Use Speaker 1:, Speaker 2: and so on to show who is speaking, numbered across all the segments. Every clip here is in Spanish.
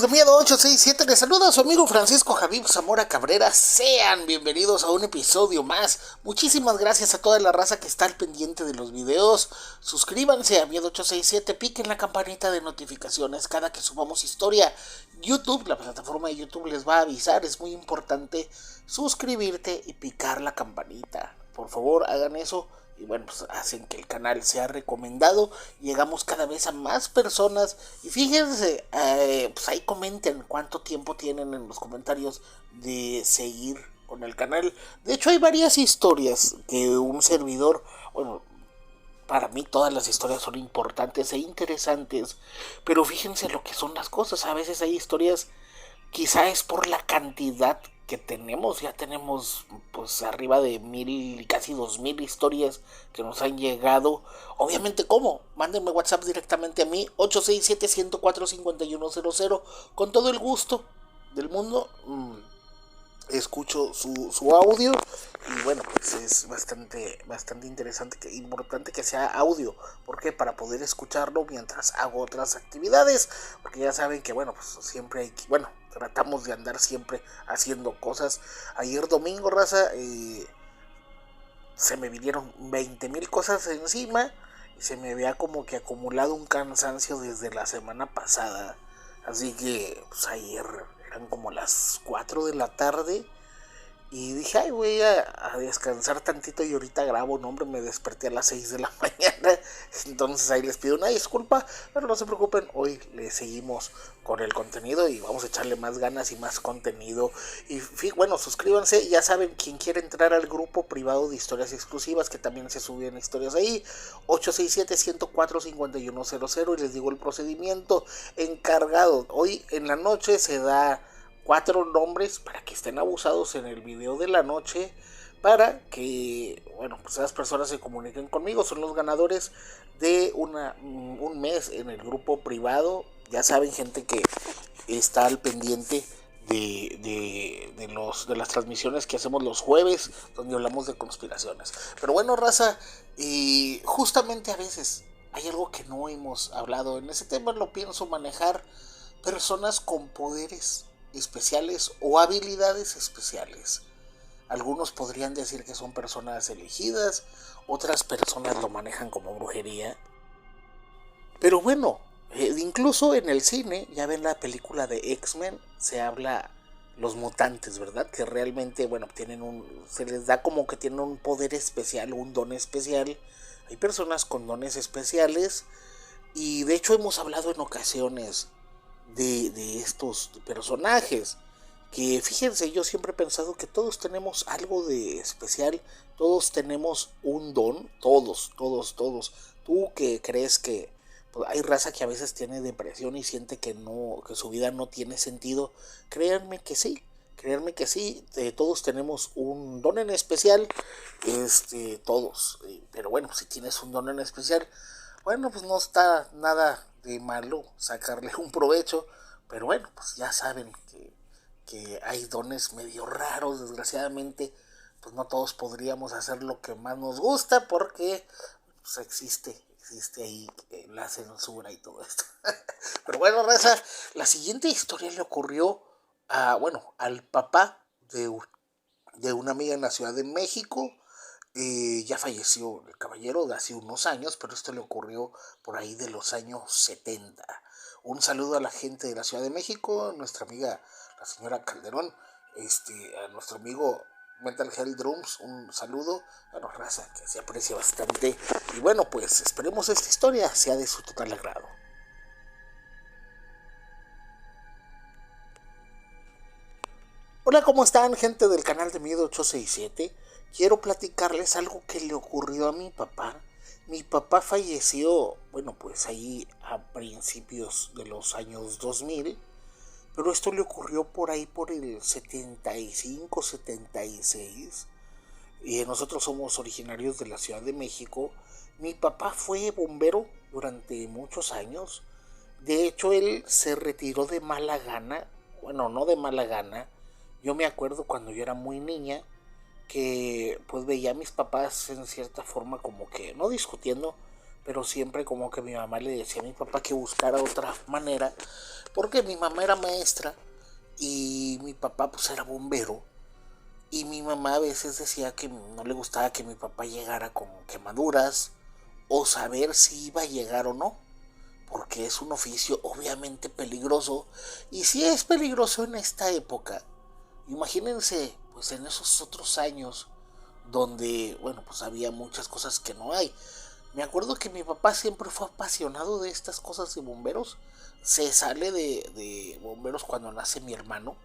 Speaker 1: Amigos de Miedo 867, les saluda a su amigo Francisco Javier Zamora Cabrera. Sean bienvenidos a un episodio más. Muchísimas gracias a toda la raza que está al pendiente de los videos. Suscríbanse a Miedo 867, piquen la campanita de notificaciones cada que subamos historia. YouTube, la plataforma de YouTube les va a avisar. Es muy importante suscribirte y picar la campanita. Por favor, hagan eso. Y bueno, pues hacen que el canal sea recomendado. Llegamos cada vez a más personas. Y fíjense, pues ahí comenten cuánto tiempo tienen en los comentarios de seguir con el canal. De hecho hay varias historias que un servidor, bueno, para mí todas las historias son importantes e interesantes. Pero fíjense lo que son las cosas. A veces hay historias, quizá es por la cantidad que tenemos, ya tenemos pues arriba de 1000, casi 2000 historias que nos han llegado. Obviamente, ¿cómo? Mándenme WhatsApp directamente a mí, 867-104-5100, con todo el gusto del mundo. Escucho su audio y bueno, pues es bastante interesante, importante que sea audio, porque para poder escucharlo mientras hago otras actividades, porque ya saben que bueno, pues siempre hay que, bueno, tratamos de andar siempre haciendo cosas. Ayer domingo, raza, se me vinieron 20,000 cosas encima y se me había como que acumulado un cansancio desde la semana pasada, así que pues ayer eran como las 4 de la tarde y dije, ay, voy a descansar tantito y ahorita grabo. No, hombre, me desperté a las 6 de la mañana. Entonces ahí les pido una disculpa, pero no se preocupen, hoy le seguimos con el contenido y vamos a echarle más ganas y más contenido. Y bueno, suscríbanse, ya saben, quien quiere entrar al grupo privado de historias exclusivas, que también se suben historias ahí, 867-104-5100, y les digo el procedimiento encargado. Hoy en la noche se da 4 nombres para que estén abusados en el video de la noche, para que, bueno, pues esas personas se comuniquen conmigo. Son los ganadores de un mes en el grupo privado. Ya saben, gente que está al pendiente de las transmisiones que hacemos los jueves, donde hablamos de conspiraciones. Pero bueno, raza, y justamente a veces hay algo que no hemos hablado. En ese tema lo pienso manejar: personas con poderes especiales o habilidades especiales. Algunos podrían decir que son personas elegidas, otras personas lo manejan como brujería. Pero bueno, incluso en el cine, ya ven la película de X-Men, se habla los mutantes, ¿verdad? Que realmente, bueno, se les da como que tienen un poder especial, un don especial. Hay personas con dones especiales y de hecho hemos hablado en ocasiones de estos personajes, que fíjense, yo siempre he pensado que todos tenemos algo de especial, todos tenemos un don, todos. Tú que crees que pues, hay raza que a veces tiene depresión y siente que no, que su vida no tiene sentido, créanme que sí, todos tenemos un don en especial, todos, pero bueno, si tienes un don en especial, bueno, pues no está nada de malo sacarle un provecho, pero bueno, pues ya saben que hay dones medio raros, desgraciadamente, pues no todos podríamos hacer lo que más nos gusta, porque pues existe ahí la censura y todo esto. Pero bueno, raza, la siguiente historia le ocurrió al papá de una amiga en la Ciudad de México. Ya falleció el caballero de hace unos años, pero esto le ocurrió por ahí de los años 70. Un saludo a la gente de la Ciudad de México, nuestra amiga la señora Calderón, a nuestro amigo Mental Health Drums, un saludo. Bueno, raza, que se aprecia bastante. Y bueno, pues esperemos esta historia sea de su total agrado. Hola, ¿cómo están, gente del canal de Miedo 867? Quiero platicarles algo que le ocurrió a mi papá. Mi papá falleció, bueno, pues ahí a principios de los años 2000, pero esto le ocurrió por ahí por el 75, 76. Y nosotros somos originarios de la Ciudad de México. Mi papá fue bombero durante muchos años. De hecho, él se retiró de mala gana. Bueno, no de mala gana. Yo me acuerdo cuando yo era muy niña que pues veía a mis papás en cierta forma como que, no discutiendo, pero siempre como que mi mamá le decía a mi papá que buscara otra manera, porque mi mamá era maestra y mi papá pues era bombero, y mi mamá a veces decía que no le gustaba que mi papá llegara con quemaduras o saber si iba a llegar o no, porque es un oficio obviamente peligroso, y si es peligroso en esta época, imagínense pues en esos otros años donde, bueno, pues había muchas cosas que no hay. Me acuerdo que mi papá siempre fue apasionado de estas cosas de bomberos. Se sale de bomberos cuando nace mi hermano.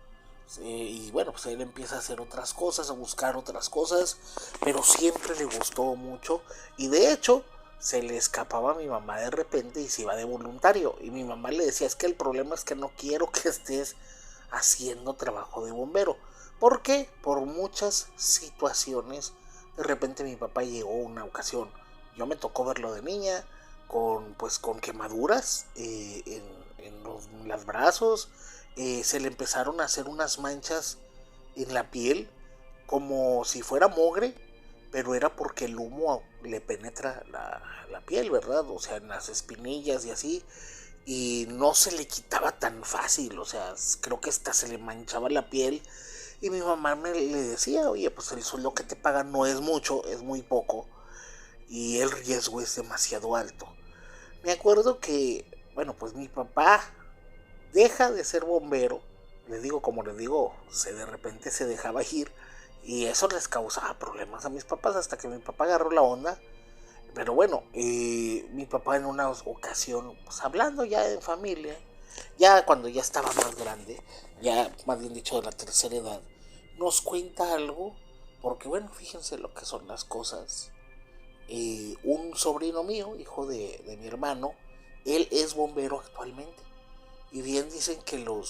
Speaker 1: Y bueno, pues él empieza a hacer otras cosas, a buscar otras cosas, pero siempre le gustó mucho. Y de hecho, se le escapaba a mi mamá de repente y se iba de voluntario. Y mi mamá le decía, es que el problema es que no quiero que estés haciendo trabajo de bombero. ¿Por qué? Por muchas situaciones. De repente mi papá llegó una ocasión, yo me tocó verlo de niña, con quemaduras en los brazos, se le empezaron a hacer unas manchas en la piel, como si fuera mogre, pero era porque el humo le penetra la piel, ¿verdad? O sea, en las espinillas y así, y no se le quitaba tan fácil, o sea, creo que hasta se le manchaba la piel. Y mi mamá le decía, oye, pues el sueldo que te pagan no es mucho, es muy poco, y el riesgo es demasiado alto. Me acuerdo que, bueno, pues mi papá deja de ser bombero, les digo, como les digo, de repente se dejaba ir, y eso les causaba problemas a mis papás hasta que mi papá agarró la onda. Pero bueno, mi papá en una ocasión, pues hablando ya en familia, ya cuando ya estaba más grande, ya más bien dicho de la tercera edad, nos cuenta algo, porque bueno, fíjense lo que son las cosas. Un sobrino mío, hijo de mi hermano, él es bombero actualmente. Y bien dicen que no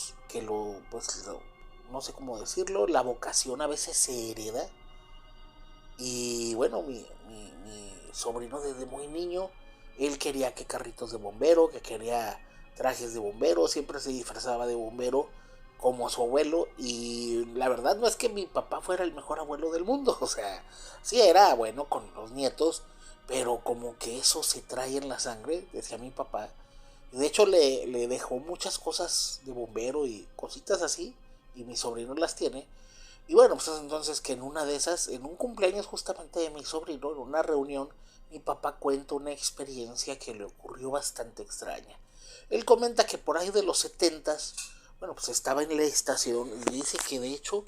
Speaker 1: sé cómo decirlo, la vocación a veces se hereda. Y bueno, mi sobrino desde muy niño, él quería que carritos de bombero, que quería trajes de bombero, siempre se disfrazaba de bombero como su abuelo. Y la verdad no es que mi papá fuera el mejor abuelo del mundo, o sea, sí era bueno con los nietos, pero como que eso se trae en la sangre, decía mi papá. Y de hecho le dejó muchas cosas de bombero y cositas así, y mi sobrino las tiene. Y bueno, pues entonces que en una de esas, en un cumpleaños justamente de mi sobrino, en una reunión, mi papá cuenta una experiencia que le ocurrió bastante extraña. Él comenta que por ahí de los setentas, bueno, pues estaba en la estación y dice que de hecho,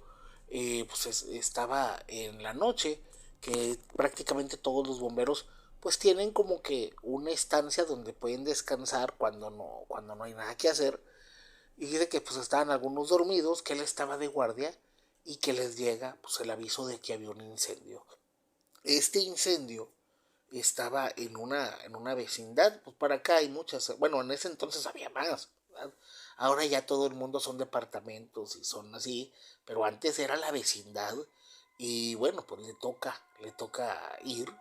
Speaker 1: estaba en la noche, que prácticamente todos los bomberos pues tienen como que una estancia donde pueden descansar cuando no hay nada que hacer, y dice que pues estaban algunos dormidos, que él estaba de guardia y que les llega pues el aviso de que había un incendio. Este incendio estaba en una vecindad, pues para acá hay muchas, bueno, en ese entonces había más, ¿verdad? Ahora ya todo el mundo son departamentos y son así, pero antes era la vecindad. Y bueno, pues le toca ir,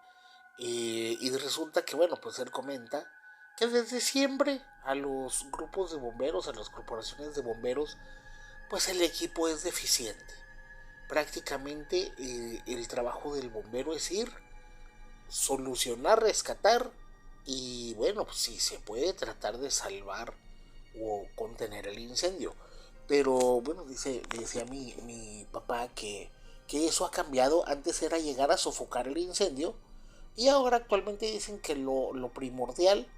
Speaker 1: y resulta que, bueno, pues él comenta que desde siempre a los grupos de bomberos, a las corporaciones de bomberos, pues el equipo es deficiente. Prácticamente el trabajo del bombero es ir, solucionar, rescatar y bueno, pues si se puede tratar de salvar o contener el incendio. Pero bueno, decía mi papá que eso ha cambiado. Antes era llegar a sofocar el incendio y ahora actualmente dicen que lo primordial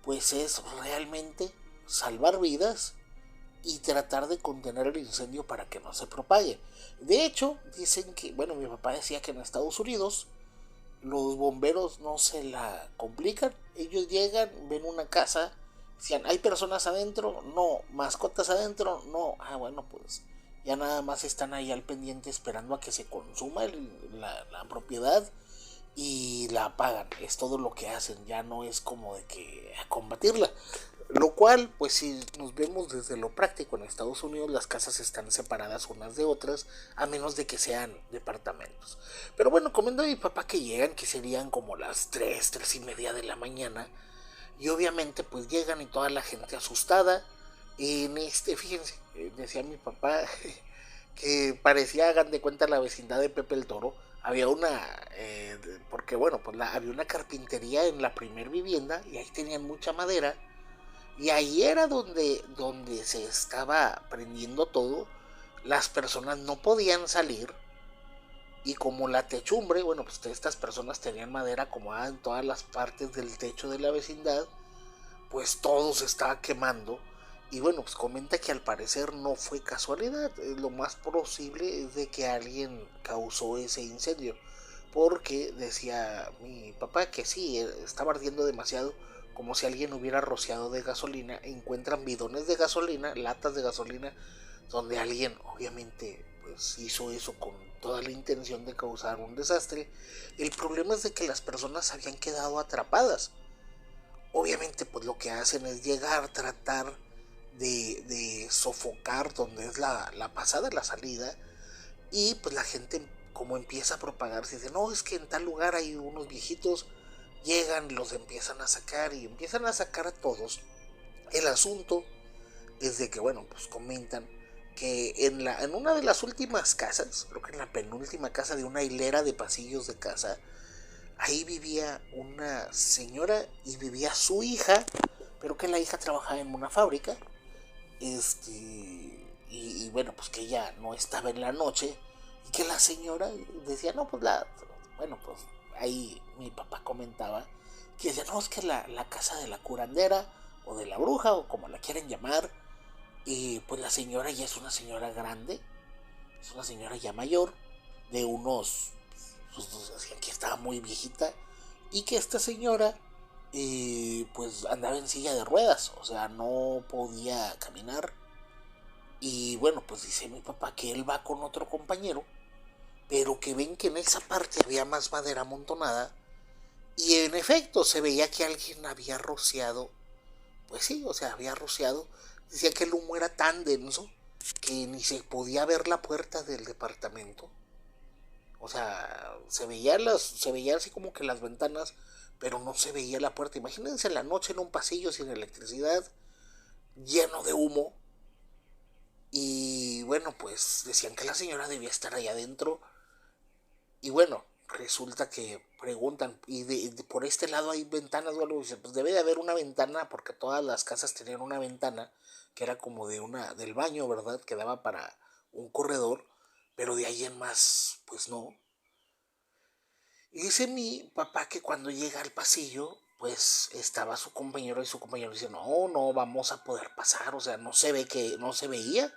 Speaker 1: pues es realmente salvar vidas y tratar de contener el incendio para que no se propague. De hecho, dicen que, bueno, mi papá decía que en Estados Unidos los bomberos no se la complican. Ellos llegan, ven una casa, decían, ¿hay personas adentro? No. ¿Mascotas adentro? No. Ah, bueno, pues ya nada más están ahí al pendiente esperando a que se consuma la propiedad y la apagan. Es todo lo que hacen, ya no es como de que a combatirla. Lo cual, pues si nos vemos desde lo práctico, en Estados Unidos las casas están separadas unas de otras, a menos de que sean departamentos. Pero bueno, comenta a mi papá que llegan, que serían como las 3 y media de la mañana, y obviamente pues llegan y toda la gente asustada. Fíjense, decía mi papá que parecía, hagan de cuenta, la vecindad de Pepe el Toro. había porque bueno, pues había una carpintería en la primer vivienda y ahí tenían mucha madera y ahí era donde se estaba prendiendo todo. Las personas no podían salir y como la techumbre, bueno, pues estas personas tenían madera acomodada en todas las partes del techo de la vecindad, pues todo se estaba quemando. Y bueno, pues comenta que al parecer no fue casualidad. Lo más posible es de que alguien causó ese incendio. Porque decía mi papá que sí, estaba ardiendo demasiado, como si alguien hubiera rociado de gasolina. Encuentran bidones de gasolina, latas de gasolina, donde alguien obviamente pues hizo eso con toda la intención de causar un desastre. El problema es de que las personas habían quedado atrapadas. Obviamente pues lo que hacen es llegar, tratar de sofocar donde es la pasada, la salida, y pues la gente como empieza a propagarse, dice, no, es que en tal lugar hay unos viejitos, llegan, los empiezan a sacar y empiezan a sacar a todos. El asunto es de que, bueno, pues comentan que en una de las últimas casas, creo que en la penúltima casa de una hilera de pasillos de casa, ahí vivía una señora y vivía su hija, pero que la hija trabajaba en una fábrica, y bueno, pues que ella no estaba en la noche, y que la señora decía, no, pues bueno, pues ahí mi papá comentaba, que decía, no, es que la casa de la curandera, o de la bruja, o como la quieren llamar, y pues la señora ya es una señora grande, es una señora ya mayor, de unos, pues decían que estaba muy viejita, y que esta señora pues andaba en silla de ruedas, o sea, no podía caminar. Y bueno, pues dice mi papá que él va con otro compañero, pero que ven que en esa parte había más madera amontonada. Y en efecto, se veía que alguien había rociado, pues sí, o sea, había rociado. Decía que el humo era tan denso que ni se podía ver la puerta del departamento. O sea, se veía así como que las ventanas, pero no se veía la puerta. Imagínense la noche en un pasillo sin electricidad, lleno de humo. Y bueno, pues decían que la señora debía estar ahí adentro. Y bueno, resulta que preguntan, ¿y por este lado hay ventanas o algo? Y dice, pues debe de haber una ventana, porque todas las casas tenían una ventana que era como del baño, ¿verdad? Que daba para un corredor, pero de ahí en más, pues no. Y dice mi papá que cuando llega al pasillo, pues estaba su compañero y su compañero dice, no, no vamos a poder pasar, o sea, no se ve que, no se veía.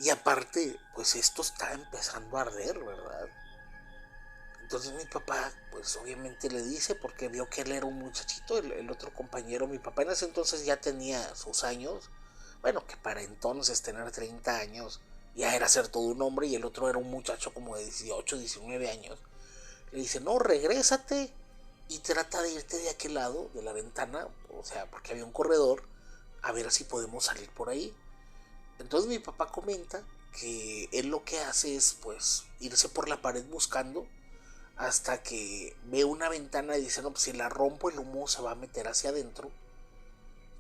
Speaker 1: Y aparte, pues esto está empezando a arder, ¿verdad? Entonces mi papá, pues obviamente le dice, porque vio que él era un muchachito, el otro compañero, mi papá en ese entonces ya tenía sus años, bueno, que para entonces tener 30 años ya era ser todo un hombre, y el otro era un muchacho como de 18, 19 años. Le dice, no, regrésate y trata de irte de aquel lado de la ventana, o sea, porque había un corredor, a ver si podemos salir por ahí. Entonces mi papá comenta que él lo que hace es pues irse por la pared buscando hasta que ve una ventana y dice, no, pues si la rompo el humo se va a meter hacia adentro.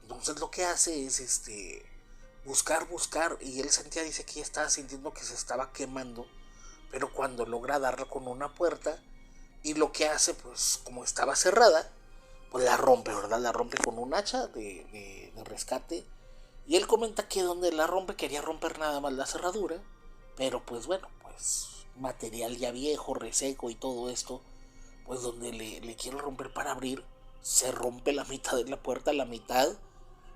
Speaker 1: Entonces lo que hace es buscar, y él sentía, dice que ya estaba sintiendo que se estaba quemando, pero cuando logra darle con una puerta, y lo que hace, pues como estaba cerrada, pues la rompe, ¿verdad? La rompe con un hacha de rescate. Y él comenta que donde la rompe quería romper nada más la cerradura, pero pues bueno, pues material ya viejo, reseco y todo esto, pues donde le quiere romper para abrir, se rompe la mitad de la puerta, la mitad.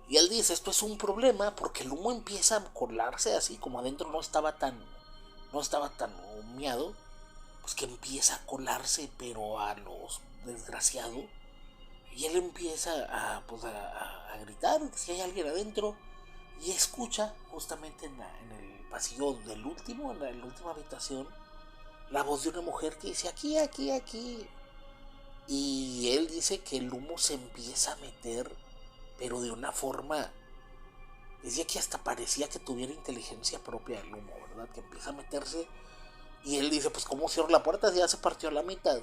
Speaker 1: Y él dice, esto es un problema porque el humo empieza a colarse así, como adentro no estaba tan humeado, pues que empieza a colarse, pero a los desgraciado. Y él empieza a gritar si hay alguien adentro. Y escucha justamente en el pasillo del último, en la última habitación, la voz de una mujer que dice, aquí, aquí, aquí. Y él dice que el humo se empieza a meter, pero de una forma, decía que hasta parecía que tuviera inteligencia propia el humo, ¿verdad? Que empieza a meterse. Y él dice, pues ¿cómo cierro la puerta? Ya se partió a la mitad.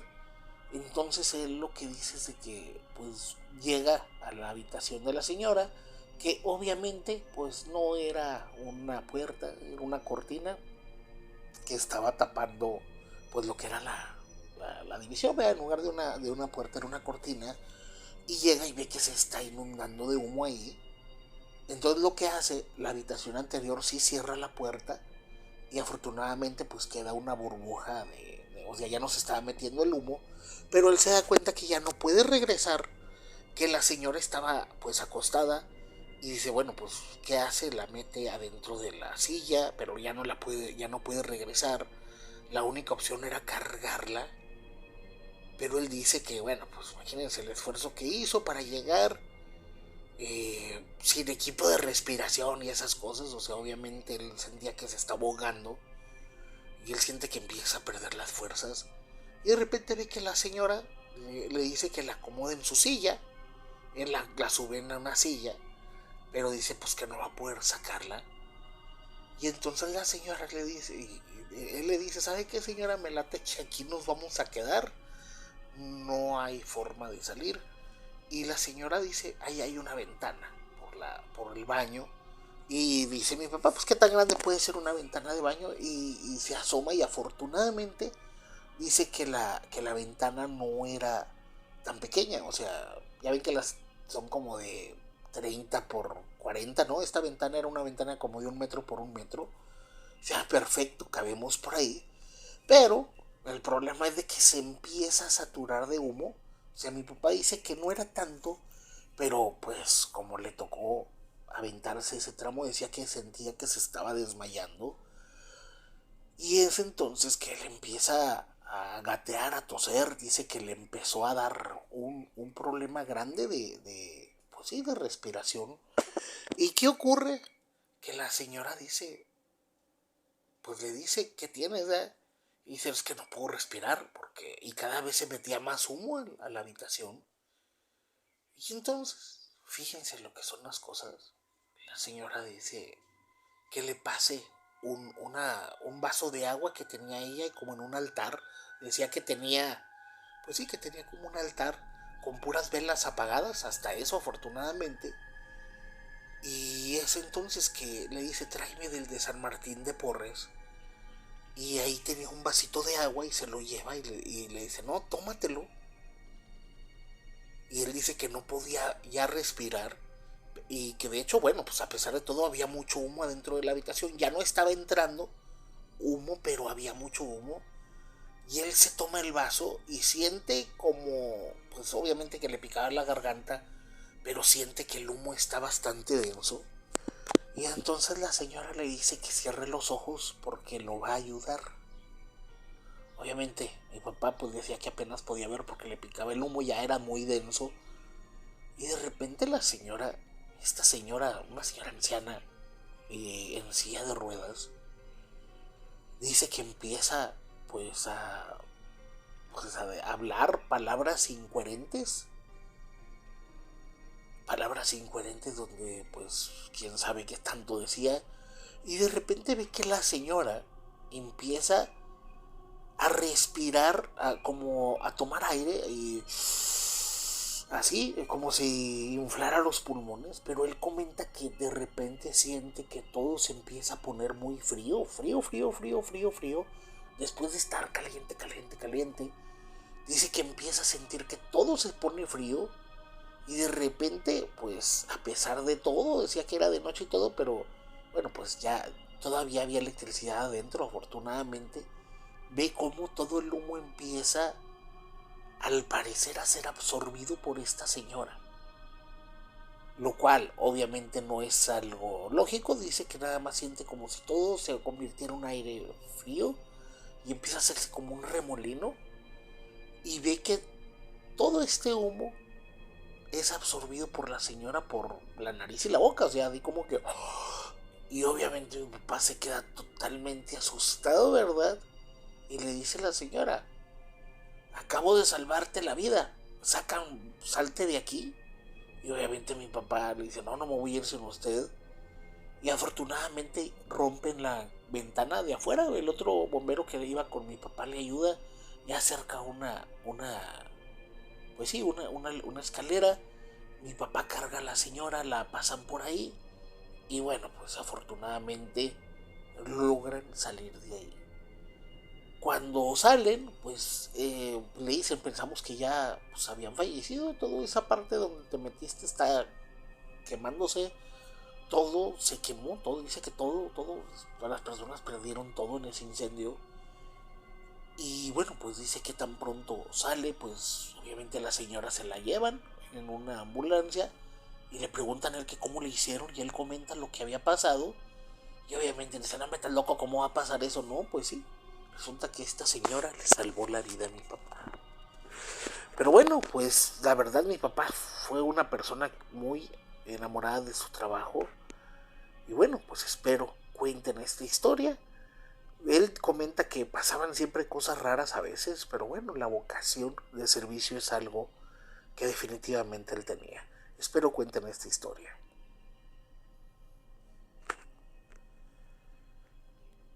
Speaker 1: Entonces él lo que dice es de que pues llega a la habitación de la señora, que obviamente pues no era una puerta, era una cortina que estaba tapando pues lo que era la división, ¿verdad? En lugar de una puerta era una cortina, y llega y ve que se está inundando de humo ahí. Entonces lo que hace, la habitación anterior sí cierra la puerta, y afortunadamente pues queda una burbuja o sea, ya no se estaba metiendo el humo, pero él se da cuenta que ya no puede regresar, que la señora estaba pues acostada, y dice, bueno, pues ¿qué hace? La mete adentro de la silla, pero ya no puede regresar. La única opción era cargarla, pero él dice que, bueno, pues imagínense el esfuerzo que hizo para llegar, sin equipo de respiración y esas cosas. O sea, obviamente él sentía que se está ahogando, y él siente que empieza a perder las fuerzas, y de repente ve que la señora le dice que la acomode en su silla. Él la sube en una silla, pero dice pues que no va a poder sacarla. Y entonces la señora le dice, él le dice, ¿sabe qué, señora? Me late que aquí nos vamos a quedar, no hay forma de salir. Y la señora dice, ahí hay una ventana por el baño. Y dice mi papá, pues qué tan grande puede ser una ventana de baño, y se asoma, y afortunadamente dice que la ventana no era tan pequeña. O sea, ya ven que las son como de 30 por 40, ¿no? Esta ventana era una ventana como de 1 metro por 1 metro. O sea, perfecto, cabemos por ahí. Pero el problema es de que se empieza a saturar de humo. O sea, mi papá dice que no era tanto, pero pues como le tocó aventarse ese tramo, decía que sentía que se estaba desmayando. Y es entonces que él empieza a gatear, a toser. Dice que le empezó a dar un problema grande pues sí, de respiración. ¿Y qué ocurre? Que la señora dice, pues le dice, ¿qué tienes, eh? Y dice, es que no puedo respirar, y cada vez se metía más humo a la habitación. Y entonces, fíjense lo que son las cosas. La señora dice que le pase un vaso de agua que tenía ella, y como en un altar. Decía que tenía, pues sí, que tenía como un altar con puras velas apagadas, hasta eso afortunadamente. Y es entonces que le dice, tráeme del de San Martín de Porres. Y ahí tenía un vasito de agua, y se lo lleva, y le dice, no, tómatelo. Y él dice que no podía ya respirar, y que de hecho, bueno, pues a pesar de todo había mucho humo adentro de la habitación. Ya no estaba entrando humo, pero había mucho humo. Y él se toma el vaso y siente como, pues obviamente que le picaba la garganta, pero siente que el humo está bastante denso. Y entonces la señora le dice que cierre los ojos porque lo va a ayudar. Obviamente mi papá pues decía que apenas podía ver porque le picaba el humo, ya era muy denso. Y de repente esta señora, una señora anciana, en silla de ruedas, dice que empieza pues a hablar palabras incoherentes, donde pues quién sabe qué tanto decía. Y de repente ve que la señora empieza a respirar, como a tomar aire, y así como si inflara los pulmones. Pero él comenta que de repente siente que todo se empieza a poner muy frío, frío, frío, frío, frío, frío, después de estar caliente, caliente, caliente. Dice que empieza a sentir que todo se pone frío, y de repente, pues a pesar de todo, decía que era de noche y todo, pero bueno, pues ya todavía había electricidad adentro, afortunadamente. Ve cómo todo el humo empieza, al parecer, a ser absorbido por esta señora, lo cual obviamente no es algo lógico. Dice que nada más siente como si todo se convirtiera en un aire frío, y empieza a hacerse como un remolino, y ve que todo este humo es absorbido por la señora por la nariz y la boca. O sea, de como que... Y obviamente mi papá se queda totalmente asustado, ¿verdad? Y le dice a la señora, acabo de salvarte la vida, salte de aquí. Y obviamente mi papá le dice, no, no me voy a ir sin usted. Y afortunadamente rompen la ventana de afuera. El otro bombero que iba con mi papá le ayuda, y acerca pues sí, una escalera. Mi papá carga a la señora, la pasan por ahí, y bueno, pues afortunadamente logran salir de ahí. Cuando salen, pues le dicen, pensamos que ya pues, habían fallecido. Toda esa parte donde te metiste está quemándose. Todo se quemó, todo. Dice que todas las personas perdieron todo en ese incendio. Y bueno, pues dice que tan pronto sale, pues obviamente la señora se la llevan en una ambulancia y le preguntan a él que cómo le hicieron y él comenta lo que había pasado. Y obviamente dicen, no, me estás loco, ¿cómo va a pasar eso? No, pues sí, resulta que esta señora le salvó la vida a mi papá. Pero bueno, pues la verdad mi papá fue una persona muy enamorada de su trabajo. Y bueno, pues espero cuenten esta historia. Él comenta que pasaban siempre cosas raras a veces, pero bueno, la vocación de servicio es algo que definitivamente él tenía. Espero cuenten esta historia.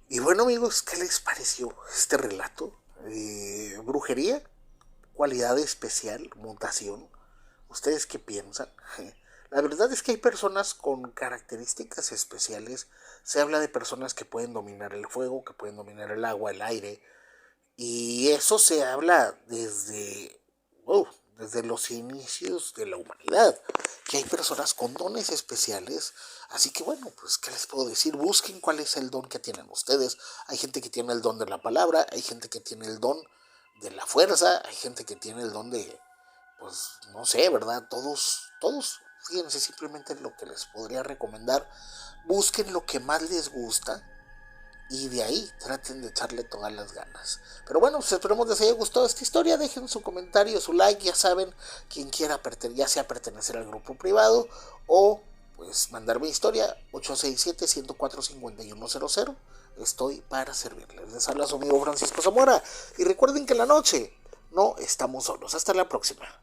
Speaker 1: Y bueno amigos, ¿qué les pareció este relato? ¿Brujería? ¿Cualidad especial? ¿Mutación? ¿Ustedes qué piensan? La verdad es que hay personas con características especiales. Se habla de personas que pueden dominar el fuego, que pueden dominar el agua, el aire. Y eso se habla desde los inicios de la humanidad. Que hay personas con dones especiales. Así que bueno, pues ¿qué les puedo decir? Busquen cuál es el don que tienen ustedes. Hay gente que tiene el don de la palabra. Hay gente que tiene el don de la fuerza. Hay gente que tiene el don de, pues no sé, ¿verdad? Todos, fíjense simplemente lo que les podría recomendar. Busquen lo que más les gusta y de ahí traten de echarle todas las ganas. Pero bueno, pues esperemos les haya gustado esta historia. Dejen su comentario, su like, ya saben, quien quiera ya sea pertenecer al grupo privado o pues mandarme historia 867-104-5100. Estoy para servirles. Les habla su amigo Francisco Zamora y recuerden que en la noche no estamos solos. Hasta la próxima.